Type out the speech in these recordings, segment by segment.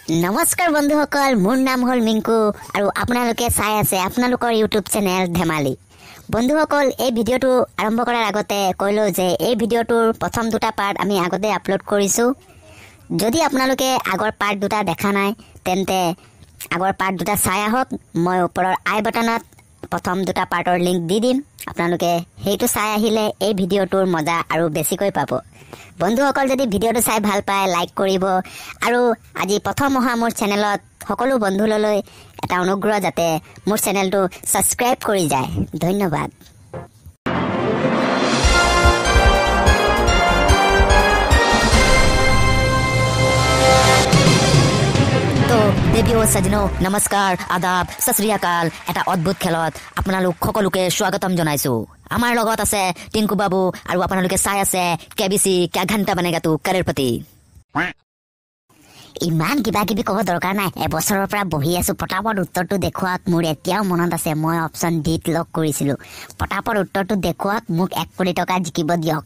নমস্কাৰ বন্ধুসকল, মোৰ নাম হ'ল মিংকু আৰু আপোনালোকে চাই আছে আপোনালোকৰ ইউটিউব চেনেল ধেমালি। বন্ধুসকল, এই ভিডিঅ'টো আৰম্ভ কৰাৰ আগতে কৈ লওঁ যে এই ভিডিঅ'টোৰ প্ৰথম দুটা পাৰ্ট আমি আগতে আপলোড কৰিছোঁ। যদি আপোনালোকে আগৰ পাৰ্ট দুটা দেখা নাই তেন্তে আগৰ পাৰ্ট দুটা চাই আহক। মই ওপৰৰ আই বাটনত প্ৰথম দুটা পাৰ্টৰ লিংক দি দিম। আপোনালোকে সেইটো চাই আহিলে এই ভিডিঅ'টোৰ মজা আৰু বেছিকৈ পাব। বন্ধুসকল, যদি ভিডিঅ'টো চাই ভাল পায় লাইক কৰিব আৰু আজি প্ৰথম অহা মোৰ চেনেলত সকলো বন্ধুলৈ এটা অনুগ্ৰহ যাতে মোৰ চেনেলটো ছাবস্ক্ৰাইব কৰি যায়। ধন্যবাদ। তো দেৱীও সজনো নমস্কাৰ, আদাব, সত শ্ৰী আকাল। এটা অদ্ভুত খেলত আপোনালোক সকলোকে স্বাগতম জনাইছো। আমাৰ লগত আছে টিংকু বাবু আৰু আপোনালোকে চাই আছে কেবিচি ক্যা ঘণ্টা বনেগা তু কৰৰপতি। ইমান কিবা কিবি ক'ব দৰকাৰ নাই। এবছৰৰ পৰা বহি আছো, পটাপট উত্তৰটো দেখুৱাওক। মোৰ এতিয়াও মনত আছে মই অপশ্যন ডিত লক কৰিছিলো। পটাপট উত্তৰটো দেখুৱাওক, মোক 1 কোটি টকা জিকিব দিয়ক।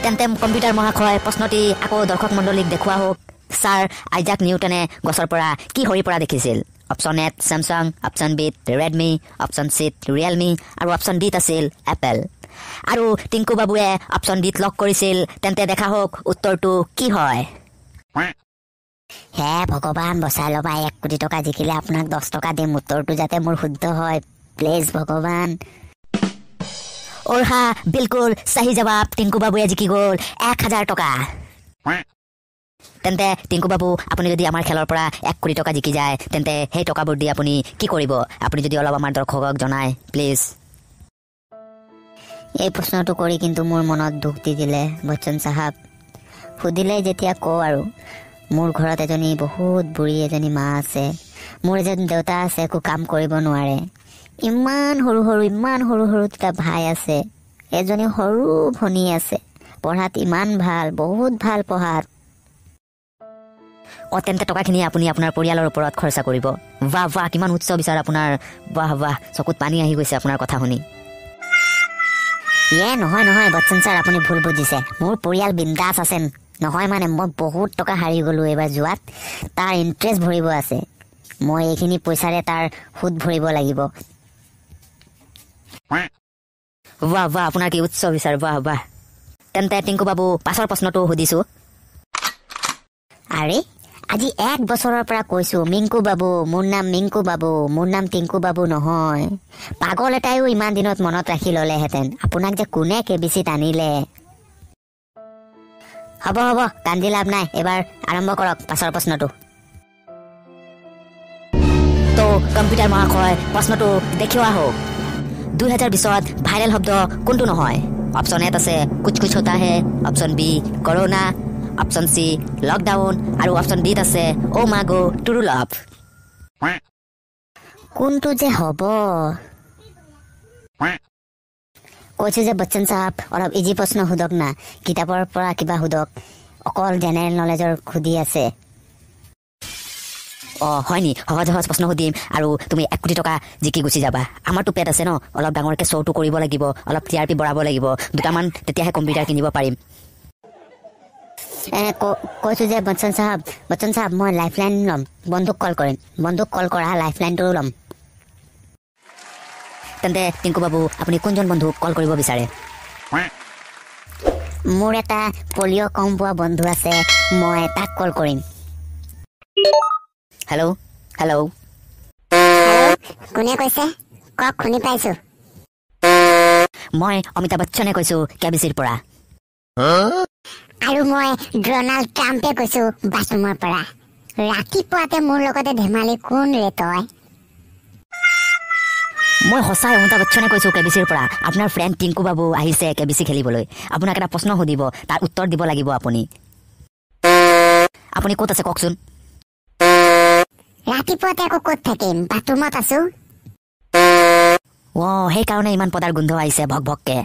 তেন্তে কম্পিউটাৰ মহাশয় প্ৰশ্নটি আকৌ দৰ্শক মণ্ডলীক দেখুওৱা হওক। ছাৰ আইজাক নিউটনে গছৰ পৰা কি সৰি পৰা দেখিছিল? অপশ্যন এত চেমচাং, অপশ্যন বিত ৰেডমি, অপশ্যন চিত ৰিয়েলমি আৰু অপশ্যন ডিত আছিল এপল। আৰু টিংকু বাবুৱে অপশ্যন ডিত লক কৰিছিল। তেন্তে দেখা হওক উত্তৰটো কি হয়। হে ভগৱান, বচাই ল'বা। 1 কোটি টকা জিকিলে আপোনাক 10 টকা দিম। উত্তৰটো যাতে মোৰ শুদ্ধ হয়, প্লিজ ভগৱান। ওৰহা বিলকুল সহি জবাব। টিংকু বাবুৱে জিকি গ'ল 1000 টকা। তেন্তে টিংকু বাবু, আপুনি যদি আমাৰ খেলৰ পৰা 1 কোটি টকা জিকি যায় তেন্তে সেই টকাবোৰ দি আপুনি কি কৰিব? আপুনি যদি অলপ আমাৰ দৰ্শকক জনায় প্লিজ। এই প্ৰশ্নটো কৰি কিন্তু মোৰ মনত দুখ দি দিলে বচ্চন চাহাব। সুধিলে যেতিয়া কওঁ আৰু, মোৰ ঘৰত এজনী বহুত বুঢ়ী এজনী মা আছে, মোৰ এজন দেউতা আছে, একো কাম কৰিব নোৱাৰে। ইমান সৰু সৰু দুটা ভাই আছে, এজনী সৰু ভনী আছে, পঢ়াত ইমান ভাল, বহুত ভাল পঢ়াত। তেন্তে টকাখিনি আপুনি আপোনাৰ পৰিয়ালৰ ওপৰত খৰচা কৰিব। বাহ বাহ, কিমান উচ্চ বিচাৰ আপোনাৰ। বাহ বাহ, চকুত পানী আহি গৈছে আপোনাৰ কথা শুনি। নহয় বচ্চন ছাৰ, আপুনি ভুল বুজিছে। মোৰ পৰিয়াল বিন্দাছ আছে। নহয় মানে মই বহুত টকা হাৰি গলো এইবাৰ যোৱাত। তাৰ ইণ্টাৰেষ্ট ভৰিব আছে। মই এইখিনি পইচাৰে তাৰ সুদ ভৰিব লাগিব। বাহ বাহ, আপোনাৰ কি উচ্চ বিচাৰ। বাহ বাহ। তেন্তে টিংকু বাবু, পাছৰ প্ৰশ্নটো সুধিছো। আৰে আজি 1 বছৰৰ পৰা কৈছো মিংকু বাবু, মোৰ নাম মিংকু বাবু, মোৰ নাম টিংকু বাবু নহয়। পাগল এটাইও ইমান দিনত মনত ৰাখি ললেহেঁতেন। আপোনাক যে কোনে কেবিচিত আনিলে। হ'ব কান্দি লাভ নাই। এবাৰ আৰম্ভ কৰক পাছৰ প্ৰশ্নটো। তো কম্পিউটাৰ মহাশয় প্ৰশ্নটো দেখুওৱা হওক। 2020ত ভাইৰেল শব্দ কোনটো নহয়? অপশ্যন এত আছে কুছ কুছ হোতা হে, option B corona, option C lockdown আৰু অপশ্যন ডিত আছে অ' মা গো টুৰু লাভ। কোনটো যে হ'ব? কৈছো যে বচ্চন চাহাব, অলপ ইজি প্ৰশ্ন সোধক না। কিতাপৰ পৰা কিবা সোধক, অকল জেনেৰেল নলেজৰ সুধি আছে। হয় নি? সহজ প্ৰশ্ন সুধিম আৰু তুমি 1 কোটি টকা জিকি গুচি যাবা। আমাৰতো পেট আছে ন, অলপ ডাঙৰকে শ্ব'টো কৰিব লাগিব, অলপ TRP বঢ়াব লাগিব, দুটামান, তেতিয়াহে কম্পিউটাৰ কিনিব পাৰিম। কৈছো যে বচ্চন চাহাব মই লাইফলাইন ল'ম। বন্ধুক কল কৰিম, বন্ধুক কল কৰা লাইফলাইনটো ল'ম। তেন্তে টিংকু বাবু, আপুনি কোনজন বন্ধুক কল কৰিব বিচাৰে? মোৰ এটা পলিঅ' কম পোৱা বন্ধু আছে, মই তাক কল কৰিম। হেল্ল', কোনে কৈছে? কওক, শুনি পাইছো। মই অমিতাভ বচ্চনে কৈছো কেবিচিৰ পৰা। আৰু মই ডনাল্ড ট্ৰাম্পে কৈছো বাথৰুমৰ পৰা। ৰাতিপুৱাতে মোৰ লগতে ধেমালি কোন ৰে তই? মই সঁচাই অমিতাভ বচ্চনে কৈছো কেবিচিৰ পৰা। আপোনাৰ ফ্ৰেণ্ড টিংকু বাবু আহিছে কেবিচি খেলিবলৈ। আপোনাক এটা প্ৰশ্ন সুধিব, তাৰ উত্তৰ দিব লাগিব আপুনি। আপুনি ক'ত আছে কওকচোন? ৰাতিপুৱাতে আকৌ ক'ত থাকিম, বাথৰুমত আছো। সেইকাৰণে ইমান পদাৰ গোন্ধ আহিছে ভক ভককে।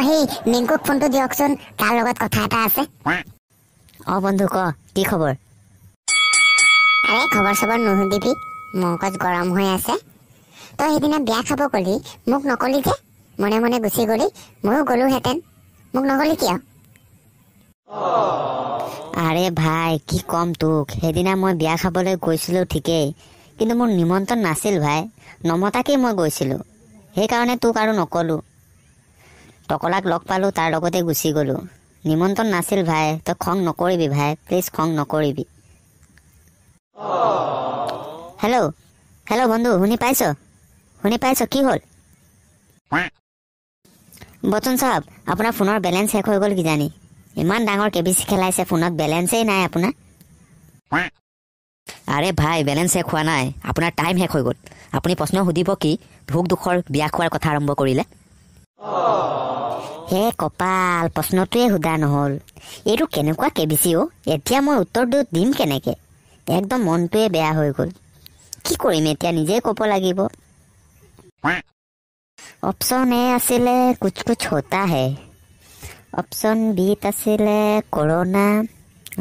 সেই মিংকুক ফোনটো দিয়কচোন, তাৰ লগত কথা এটা আছে। বন্ধু ক, কি খবৰ? আৰে খবৰ চবৰ নুসুধিবি, মগজ গৰম হৈ আছে। তই সেইদিনা বিয়া খাব গলি, মোক নকলি যে? মনে মনে গুচি গলি, ময়ো গলোহেঁতেন, মোক নকলি কিয়? আৰে ভাই কি কম তোক, সেইদিনা মই বিয়া খাবলৈ গৈছিলোঁ ঠিকেই, কিন্তু মোৰ নিমন্ত্ৰণ নাছিল ভাই, নমতাকেই মই গৈছিলোঁ। সেইকাৰণে তোক আৰু নকলোঁ। টকলাক লগ পালোঁ, তাৰ লগতে গুচি গ'লোঁ। নিমন্ত্ৰণ নাছিল ভাই, তই খং নকৰিবি ভাই, প্লিজ খং নকৰিবি। হেল্ল' হেল্ল' বন্ধু, শুনি পাইছ কি হ'ল? বচন চাহাব, আপোনাৰ ফোনৰ বেলেঞ্চ শেষ হৈ গ'ল কিজানি। ইমান ডাঙৰ কেবিচি খেলাইছে, ফোনত বেলেঞ্চেই নাই আপোনাৰ। আৰে ভাই, বেলেঞ্চ শেষ হোৱা নাই, আপোনাৰ টাইম শেষ হৈ গ'ল। আপুনি প্ৰশ্ন সুধিব কি? ভোগ দুখৰ বিয়া খোৱাৰ কথা আৰম্ভ কৰিলে। হে কপাল, প্ৰশ্নটোৱে সোধা নহ'ল। এইটো কেনেকুৱা কেবিচি অ'? এতিয়া মই উত্তৰটো দিম কেনেকে? একদম মনটোৱে বেয়া হৈ গ'ল। কি কৰিম এতিয়া, নিজেই ক'ব লাগিব। অপশ্যন এ আছিলে কুছ কুছ হোতা হে, অপশ্যন বিত আছিলে corona,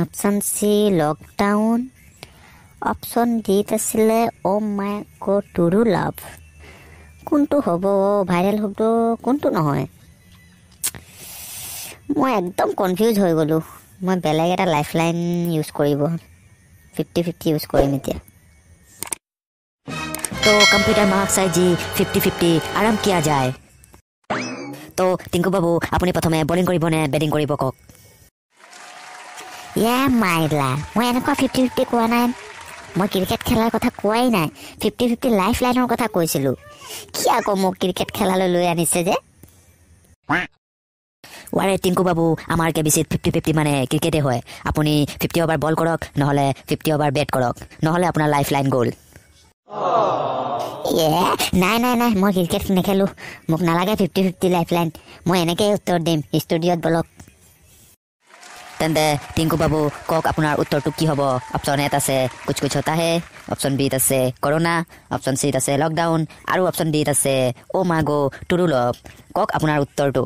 option C lockdown, option ডিত আছিলে অ' মাই গড টুৰু লাভ। কোনটো হ'ব? ভাইৰেল শব্দ কোনটো নহয়? মই একদম কনফিউজ হৈ গ'লোঁ। মই বেলেগ এটা লাইফ লাইন ইউজ কৰিব, 50-50 ইউজ কৰিম এতিয়া। তো কম্পিউটাৰ মহাশয় জি 50-50 আৰাম কিয়া যায়। তো টিংকু বাবু, আপুনি প্ৰথমে বলিং কৰিব নে বেটিং কৰিব কওক? মাইলা, মই এনেকুৱা 50-50 কোৱা নাই। মই ক্ৰিকেট খেলাৰ কথা কোৱাই নাই, 50-50 লাইফ লাইনৰ কথা কৈছিলোঁ। কি আকৌ মোক ক্ৰিকেট খেলালৈ লৈ আনিছে যে? ৱাৰে টিংকু বাবু, আমাৰ কেবিচিত 50-50 মানে ক্ৰিকেটে হয়। আপুনি 50 অভাৰ বল কৰক, নহ'লে 50 অভাৰ বেট কৰক, নহ'লে আপোনাৰ লাইফ লাইন গ'ল। নাই মই ক্ৰিকেট নেখেলোঁ, মোক নালাগে 50-50 লাইফ লাইন। মই এনেকেই উত্তৰ দিম, ষ্টুডিঅ'ত বলক। তেন্তে টিংকু বাবু কওক, আপোনাৰ উত্তৰটো কি হ'ব? অপশ্যন এত আছে কুছ কুছ হোতা হে, অপশ্যন বিত আছে কৰোণা, অপশ্যন চিত আছে লকডাউন, আৰু অপশ্যন ডিত আছে অ' মা গো টুৰু লভ। কওক আপোনাৰ উত্তৰটো।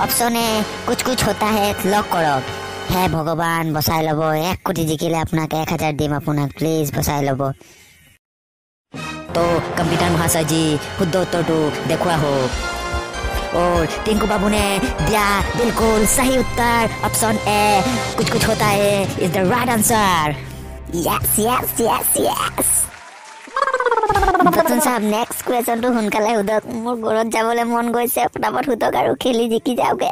অপশ্যন এ কুছ কুছ হোতা হে লক কৰক। হে ভগৱান, বচাই ল'ব। 1 কোটি জিকিলে আপোনাক 1000 দিম আপোনাক, প্লিজ বচাই ল'ব। তো কম্পিউটাৰ মহাশয় জি, শুদ্ধ উত্তৰটো দেখুওৱা হওক। और टिंकू बाबू ने दिया बिल्कुल सही उत्तर। ऑप्शन ए कुछ कुछ होता है is the right answer. Yes. বচন সাহেব, নেক্সট কুৱেশ্যনটো সোনকালে সোধক, মোৰ ঘৰত যাবলৈ মন গৈছে। ফটাফট সোধক আৰু খেলি জিকি যাওঁগে।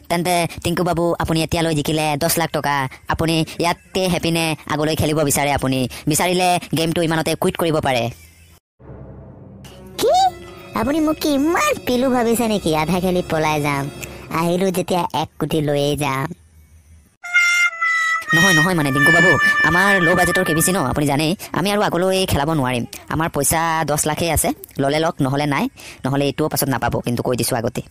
তেন্তে টিংকু বাবু, আপুনি এতিয়ালৈ জিকিলে 10 লাখ টকা। আপুনি ইয়াতকে হেপিনে আগলৈ খেলিব বিচাৰে? আপুনি বিচাৰিলে গেমটো ইমানতে কুইট কৰিব পাৰে। কি আপুনি মোক কি ইমান পিলু ভাবিছে নেকি? আধা খেলি পলাই যাম, আহিলোঁ যেতিয়া 1 কোটি লৈয়ে যাম। নহয় মানে টিংকু বাবু, আমাৰ ল' বাজেটৰ কেবিচি ন, আপুনি জানেই। আমি আৰু আগলৈ খেলাব নোৱাৰিম। আমাৰ পইচা 10 লাখেই আছে, ল'লে লওক, নহ'লে নাই, নহ'লে এইটোও পাছত নাপাব, কিন্তু কৈ দিছোঁ আগতে।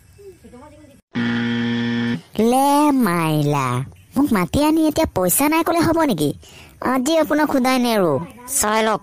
লে মাইলা, মোক মাতি আনি এতিয়া পইচা নাই ক'লে হ'ব নেকি? আজি আপোনাক সোধাই নেৰো, চাই লওক।